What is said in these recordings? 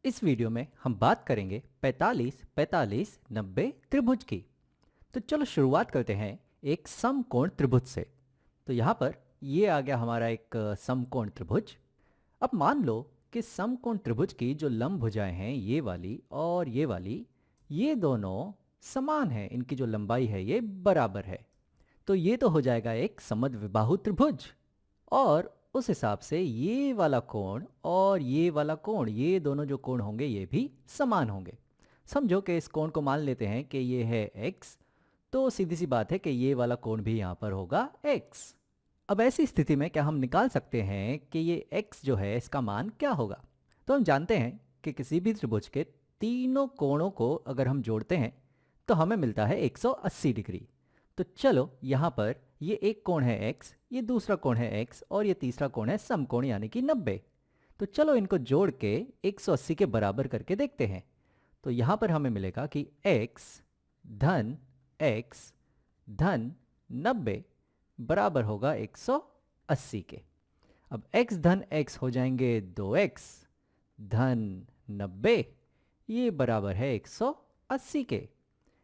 इस वीडियो में हम बात करेंगे 45, 45, 90 त्रिभुज की। तो चलो शुरुआत करते हैं एक समकोण त्रिभुज से। तो यहाँ पर ये आ गया हमारा एक समकोण त्रिभुज। अब मान लो कि समकोण त्रिभुज की जो लंब भुजाएं हैं ये वाली और ये वाली, ये दोनों समान हैं, इनकी जो लंबाई है ये बराबर है। तो ये तो हो जाएगा एक समद्विबाहु त्रिभुज। और उस हिसाब से ये वाला कोण और ये वाला कोण, ये दोनों जो कोण होंगे ये भी समान होंगे। समझो कि इस कोण को मान लेते हैं कि ये है x, तो सीधी सी बात है कि ये वाला कोण भी यहाँ पर होगा x। अब ऐसी स्थिति में क्या हम निकाल सकते हैं कि ये x जो है इसका मान क्या होगा? तो हम जानते हैं कि किसी भी त्रिभुज के तीनों कोणों को अगर हम जोड़ते हैं तो हमें मिलता है 180 डिग्री। तो चलो यहाँ पर ये एक कोण है x, ये दूसरा कोण है x और ये तीसरा कोण है समकोण यानी कि 90। तो चलो इनको जोड़ के 180 के बराबर करके देखते हैं। तो यहाँ पर हमें मिलेगा कि x धन 90 बराबर होगा 180 के। अब x धन x हो जाएंगे 2x धन 90, ये बराबर है 180 के।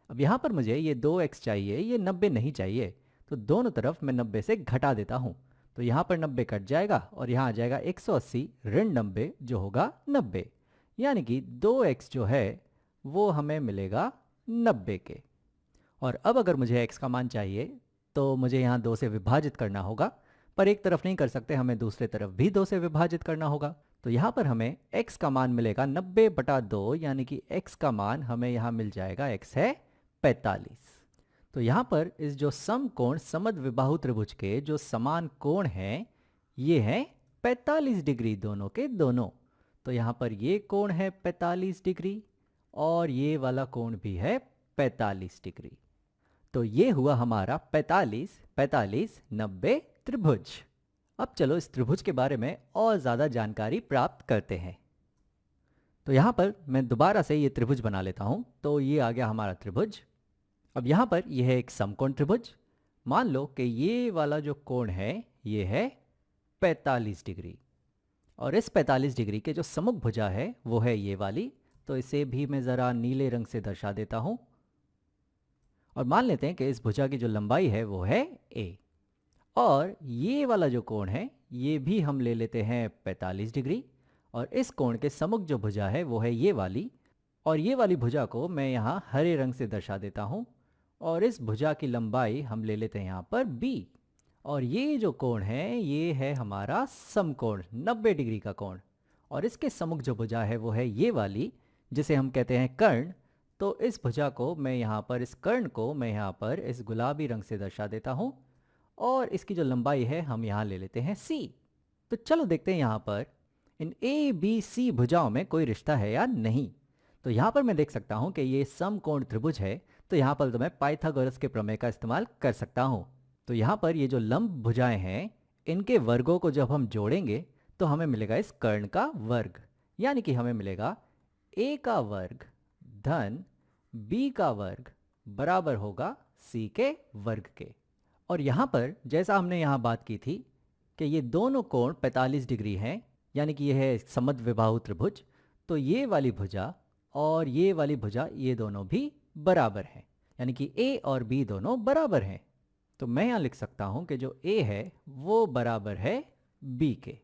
अब यहाँ पर मुझे ये 2x चाहिए, ये 90 नहीं चाहिए, तो दोनों तरफ मैं 90 से घटा देता हूँ। तो यहाँ पर 90 कट जाएगा और यहाँ आ जाएगा 180 ऋण 90 जो होगा 90, यानी कि 2x जो है वो हमें मिलेगा 90 के। और अब अगर मुझे x का मान चाहिए तो मुझे यहाँ 2 से विभाजित करना होगा, पर एक तरफ नहीं कर सकते, हमें दूसरे तरफ भी 2 से विभाजित करना होगा। तो यहाँ पर हमें x का मान मिलेगा 90/2, यानी कि x का मान हमें यहाँ मिल जाएगा, x है 45। तो यहाँ पर इस जो समकोण समद्विबाहु त्रिभुज के जो समान कोण हैं ये हैं 45 डिग्री दोनों के दोनों। तो यहाँ पर ये कोण है 45 डिग्री और ये वाला कोण भी है 45 डिग्री। तो ये हुआ हमारा 45, 45, 90 त्रिभुज। अब चलो इस त्रिभुज के बारे में और ज़्यादा जानकारी प्राप्त करते हैं। तो यहाँ पर मैं दोबारा से ये त्रिभुज बना लेता हूँ। तो ये आ गया हमारा त्रिभुज। अब यहाँ पर यह है एक समकोण त्रिभुज। मान लो कि ये वाला जो कोण है ये है 45 डिग्री और इस 45 डिग्री के जो सम्मुख भुजा है वो है ये वाली। तो इसे भी मैं ज़रा नीले रंग से दर्शा देता हूँ और मान लेते हैं कि इस भुजा की जो लंबाई है वो है a। और ये वाला जो कोण है ये भी हम ले लेते हैं 45 डिग्री और इस कोण के सम्मुख जो भुजा है वो है ये वाली। और ये वाली भुजा को मैं यहाँ हरे रंग से दर्शा देता हूँ और इस भुजा की लंबाई हम ले लेते हैं यहाँ पर b। और ये जो कोण है ये है हमारा समकोण 90 डिग्री का कोण और इसके सम्मुख जो भुजा है वो है ये वाली जिसे हम कहते हैं कर्ण। तो इस भुजा को मैं यहाँ पर, इस कर्ण को मैं यहाँ पर इस गुलाबी रंग से दर्शा देता हूँ और इसकी जो लंबाई है हम यहाँ ले लेते हैं c। तो चलो देखते हैं यहाँ पर इन a, b, c भुजाओं में कोई रिश्ता है या नहीं। तो यहाँ पर मैं देख सकता हूँ कि ये समकोण त्रिभुज है, तो यहाँ पर तो मैं पाइथागोरस के प्रमेय का इस्तेमाल कर सकता हूँ। तो यहाँ पर ये जो लंब भुजाएं हैं इनके वर्गों को जब हम जोड़ेंगे तो हमें मिलेगा इस कर्ण का वर्ग, यानी कि हमें मिलेगा a का वर्ग धन b का वर्ग बराबर होगा c के वर्ग के। और यहाँ पर जैसा हमने यहाँ बात की थी कि ये दोनों कोण 45 डिग्री हैं, यानी कि यह है समद्विबाहु त्रिभुज। तो ये वाली भुजा और ये वाली भुजा ये दोनों भी बराबर हैं, यानी कि a और b दोनों बराबर हैं। तो मैं यहाँ लिख सकता हूँ कि जो a है वो बराबर है b के।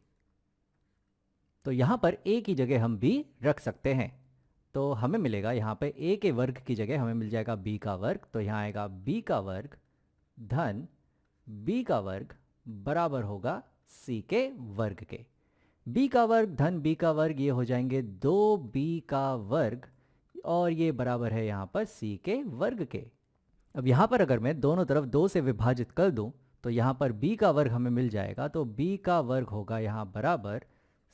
तो यहाँ पर a की जगह हम b रख सकते हैं। तो हमें मिलेगा यहाँ पे a के वर्ग की जगह हमें मिल जाएगा b का वर्ग। तो यहाँ आएगा b का वर्ग धन b का वर्ग बराबर होगा c के वर्ग के। b का वर्ग धन b का वर्ग ये हो जाएंगे 2b का वर्ग और ये बराबर है यहाँ पर c के वर्ग के। अब यहाँ पर अगर मैं दोनों तरफ 2 से विभाजित कर दूं तो यहाँ पर b का वर्ग हमें मिल जाएगा। तो b का वर्ग होगा यहाँ बराबर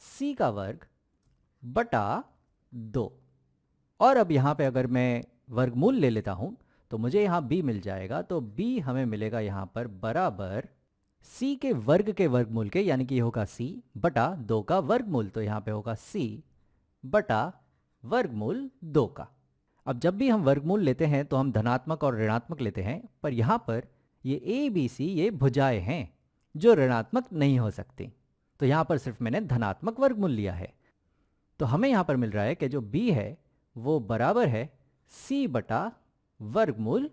c का वर्ग बटा 2। और अब यहाँ पे अगर मैं वर्गमूल ले लेता हूँ तो मुझे यहाँ b मिल जाएगा। तो b हमें मिलेगा यहाँ पर बराबर c के वर्गमूल के, यानी कि ये होगा c बटा 2 का वर्गमूल। तो यहाँ पे होगा c बटा वर्गमूल 2 का। अब जब भी हम वर्गमूल लेते हैं तो हम धनात्मक और ऋणात्मक लेते हैं, पर यहाँ पर ये a b c ये भुजाएं हैं जो ऋणात्मक नहीं हो सकती। तो यहाँ पर सिर्फ मैंने धनात्मक वर्गमूल लिया है। तो हमें यहाँ पर मिल रहा है कि जो b है वो बराबर है c बटा वर्गमूल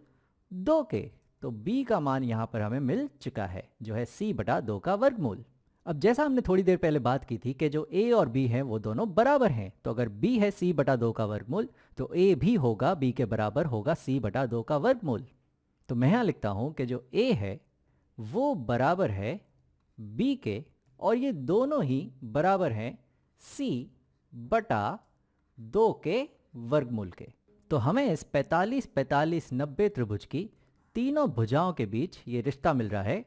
2 के। तो b का मान यहाँ पर हमें मिल चुका है जो है c बटा 2 का वर्गमूल। अब जैसा हमने थोड़ी देर पहले बात की थी कि जो a और b हैं वो दोनों बराबर हैं, तो अगर b है c बटा 2 का वर्गमूल तो a भी होगा b के बराबर होगा c बटा 2 का वर्गमूल। तो मैं यहाँ लिखता हूँ कि जो a है वो बराबर है b के और ये दोनों ही बराबर हैं c बटा 2 के वर्गमूल के। तो हमें इस 45 45 90 त्रिभुज की तीनों भुजाओं के बीच ये रिश्ता मिल रहा है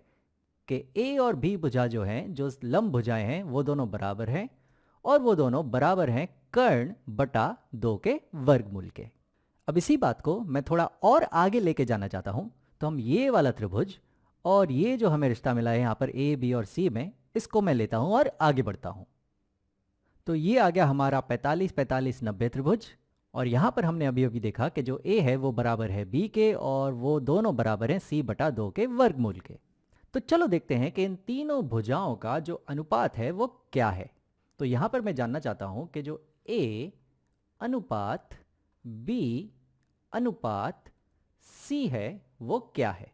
कि a और b भुजा जो हैं, जो लंब भुजाएं हैं, वो दोनों बराबर हैं और वो दोनों बराबर हैं कर्ण बटा 2 के वर्गमूल के। अब इसी बात को मैं थोड़ा और आगे लेके जाना चाहता हूं, तो हम ये वाला त्रिभुज और ये जो हमें रिश्ता मिला है यहाँ पर a b और c में, इसको मैं लेता हूं और आगे बढ़ता हूं। तो ये आ गया हमारा 45 45 90 त्रिभुज और यहाँ पर हमने अभी अभी देखा कि जो a है वो बराबर है b के और वो दोनों बराबर हैं c बटा 2 के वर्गमूल के। तो चलो देखते हैं कि इन तीनों भुजाओं का जो अनुपात है वो क्या है। तो यहाँ पर मैं जानना चाहता हूँ कि जो a अनुपात b अनुपात c है वो क्या है।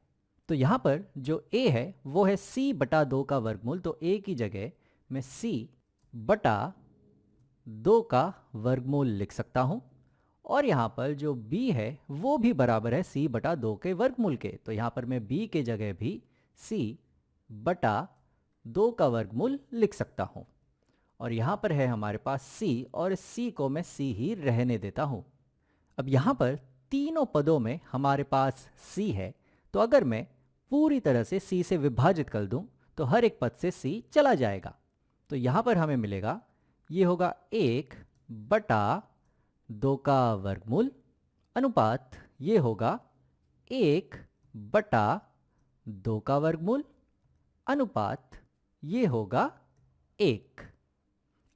तो यहाँ पर जो a है वो है c बटा 2 का वर्गमूल, तो a की जगह मैं c बटा 2 का वर्गमूल लिख सकता हूँ और यहाँ पर जो b है वो भी बराबर है c बटा 2 के वर्गमूल के। तो यहाँ पर मैं b के जगह भी c बटा 2 का वर्गमूल लिख सकता हूँ और यहाँ पर है हमारे पास c और c को मैं c ही रहने देता हूँ। अब यहाँ पर तीनों पदों में हमारे पास c है, तो अगर मैं पूरी तरह से c से विभाजित कर दूँ तो हर एक पद से c चला जाएगा। तो यहाँ पर हमें मिलेगा ये होगा 1 बटा 2 का वर्गमूल अनुपात ये होगा 1 बटा 2 का वर्गमूल अनुपात ये होगा 1।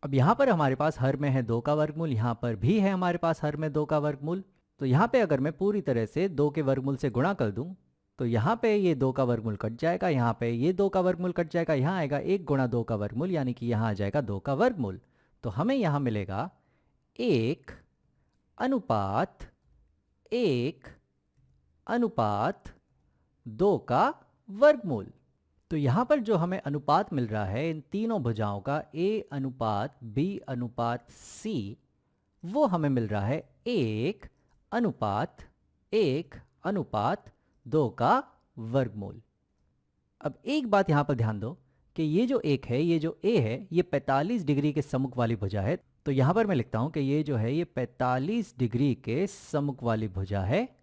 अब यहाँ पर हमारे पास हर में है 2 का वर्गमूल, यहाँ पर भी है हमारे पास हर में 2 का वर्गमूल। तो यहाँ पे अगर मैं पूरी तरह से 2 के वर्गमूल से गुणा कर दूँ तो यहाँ पे ये 2 का वर्गमूल कट जाएगा, यहाँ पे ये 2 का वर्गमूल कट जाएगा, यहाँ आएगा 1 गुणा 2 का वर्गमूल यानी कि यहाँ आ जाएगा 2 का वर्गमूल। तो हमें यहाँ मिलेगा 1 अनुपात 1 अनुपात 2 का वर्गमूल। तो यहाँ पर जो हमें अनुपात मिल रहा है इन तीनों भुजाओं का a अनुपात b अनुपात c, वो हमें मिल रहा है 1 अनुपात 2 का वर्गमूल। अब एक बात यहाँ पर ध्यान दो कि ये जो 1 है, ये जो a है, ये 45 डिग्री के सम्मुख वाली भुजा है। तो यहाँ पर मैं लिखता हूँ कि ये जो है ये 45 डिग्री के सम्मुख वाली भुजा है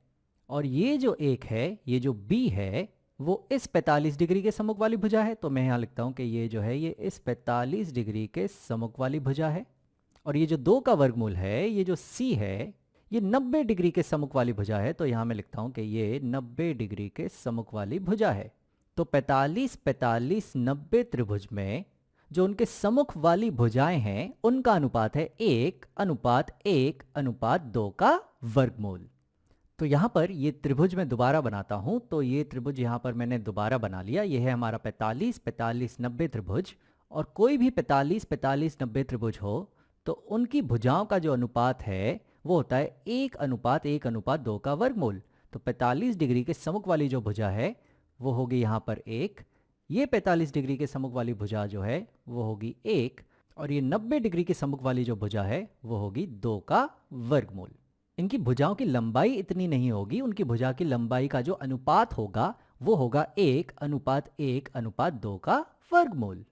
और ये जो 1 है, ये जो b है, वो इस 45 डिग्री के सम्मुख वाली भुजा है। तो मैं यहाँ लिखता हूँ कि ये जो है ये इस 45 डिग्री के सम्मुख वाली भुजा है और ये जो 2 का वर्गमूल है, ये जो c है, ये 90 डिग्री के सम्मुख वाली भुजा है। तो यहाँ मैं लिखता हूँ कि ये 90 डिग्री के सम्मुख वाली भुजा है। तो 45 45 90 त्रिभुज में जो उनके सम्मुख वाली भुजाएं हैं उनका अनुपात है 1 अनुपात 1 अनुपात 2 का वर्गमूल। तो यहाँ पर ये त्रिभुज मैं दोबारा बनाता हूँ, तो ये त्रिभुज यहाँ पर मैंने दोबारा बना लिया। ये है हमारा 45 45 90 त्रिभुज और कोई भी 45 45 90 त्रिभुज हो तो उनकी भुजाओं का जो अनुपात है वो होता है 1 अनुपात 2 का वर्गमूल। तो 45 डिग्री के सम्मुख वाली जो भुजा है वो होगी यहाँ पर 1, ये 45 डिग्री के सम्मुख वाली भुजा जो है वो होगी 1 और ये 90 डिग्री के सम्मुख वाली जो भुजा है वो होगी 2 का वर्गमूल। इनकी भुजाओं की लंबाई इतनी नहीं होगी, उनकी भुजा की लंबाई का जो अनुपात होगा वो होगा 1 अनुपात 2 का वर्गमूल।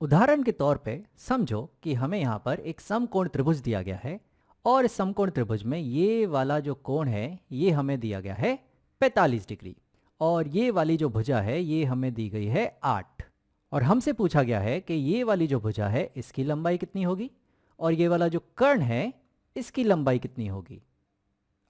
उदाहरण के तौर पे समझो कि हमें यहाँ पर एक समकोण त्रिभुज दिया गया है और इस समकोण त्रिभुज में ये वाला जो कोण है ये हमें दिया गया है 45 डिग्री और ये वाली जो भुजा है ये हमें दी गई है 8 और हमसे पूछा गया है कि ये वाली जो भुजा है इसकी लंबाई कितनी होगी और ये वाला जो कर्ण है इसकी लंबाई कितनी होगी।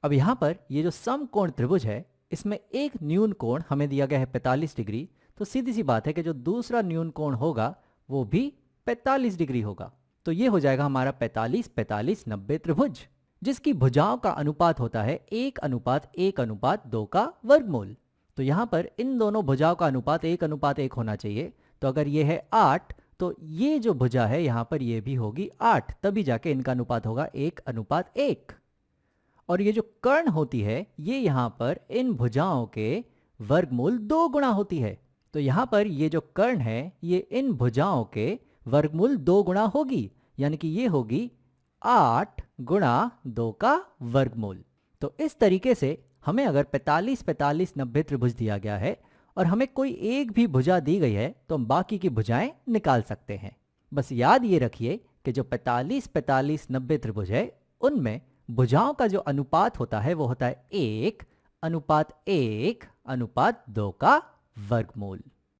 अब यहाँ पर ये जो समकोण त्रिभुज है इसमें एक न्यून कोण हमें दिया गया है 45 डिग्री, तो सीधी सी बात है कि जो दूसरा न्यून कोण होगा वो भी 45 डिग्री होगा। तो ये हो जाएगा हमारा 45 45 90 त्रिभुज जिसकी भुजाओं का अनुपात होता है 1 अनुपात 2 का वर्गमूल। तो यहाँ पर इन दोनों भुजाओं का अनुपात 1 अनुपात 1 होना चाहिए। तो अगर ये है 8 तो ये जो भुजा है यहाँ पर ये भी होगी 8, तभी जाके इनका अनुपात होगा 1:1। और ये जो कर्ण होती है ये यहाँ पर इन भुजाओं के वर्गमूल 2 गुणा होती है। तो यहाँ पर ये जो कर्ण है ये इन भुजाओं के वर्गमूल 2 गुणा होगी, यानी कि ये होगी 8 गुणा 2 का वर्गमूल। तो इस तरीके से हमें अगर 45 45 90 त्रिभुज दिया गया है और हमें कोई एक भी भुजा दी गई है तो हम बाकी की भुजाएं निकाल सकते हैं। बस याद ये रखिए कि जो 45 45 90 त्रिभुज है उनमें भुजाओं का जो अनुपात होता है वो होता है 1:1:2 का वर्गमूल।